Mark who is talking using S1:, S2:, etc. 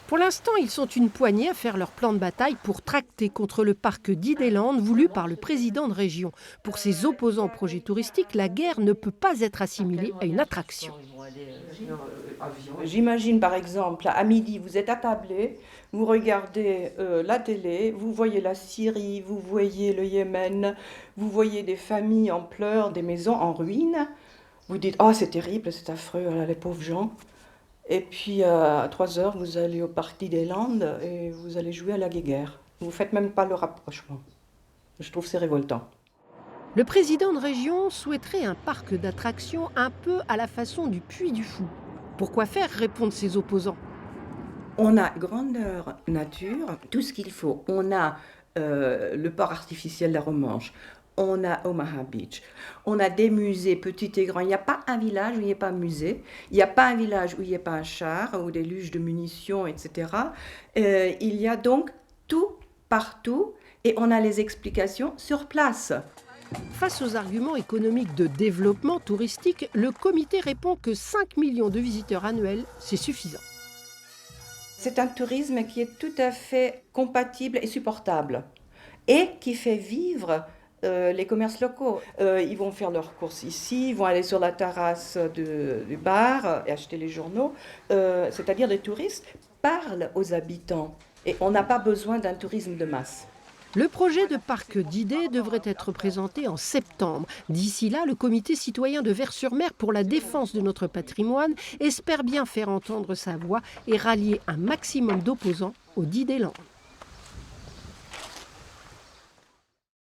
S1: Pour l'instant, ils sont une poignée à faire leur plan de bataille pour tracter contre le parc d'Idéland voulu par le président de région. Pour ses opposants au projet touristique, la guerre ne peut pas être assimilée à une attraction.
S2: J'imagine par exemple, à midi, vous êtes attablé, vous regardez la télé, vous voyez la Syrie, vous voyez le Yémen, vous voyez des familles en pleurs, des maisons en ruine. Vous dites, oh c'est terrible, c'est affreux, oh là, les pauvres gens. Et puis à 3 heures, vous allez au parc des Landes et vous allez jouer à la guéguerre. Vous ne faites même pas le rapprochement. Je trouve que c'est révoltant.
S1: Le président de région souhaiterait un parc d'attractions un peu à la façon du Puy du Fou. Pourquoi faire, répondent ses opposants.
S2: On a grandeur nature, tout ce qu'il faut. On a le port artificiel de la Romanche, on a Omaha Beach, on a des musées petits et grands. Il n'y a pas un village où il n'y ait pas un musée, il n'y a pas un village où il n'y ait pas un char ou des luges de munitions, etc. Il y a donc tout partout et on a les explications sur place.
S1: Face aux arguments économiques de développement touristique, le comité répond que 5 millions de visiteurs annuels, c'est suffisant.
S2: C'est un tourisme qui est tout à fait compatible et supportable et qui fait vivre les commerces locaux. Ils vont faire leurs courses ici, ils vont aller sur la terrasse du bar et acheter les journaux. C'est-à-dire les touristes parlent aux habitants et on n'a pas besoin d'un tourisme de masse.
S1: Le projet de parc d'idées devrait être présenté en septembre. D'ici là, le comité citoyen de Vers-sur-Mer pour la défense de notre patrimoine espère bien faire entendre sa voix et rallier un maximum d'opposants au Dideland.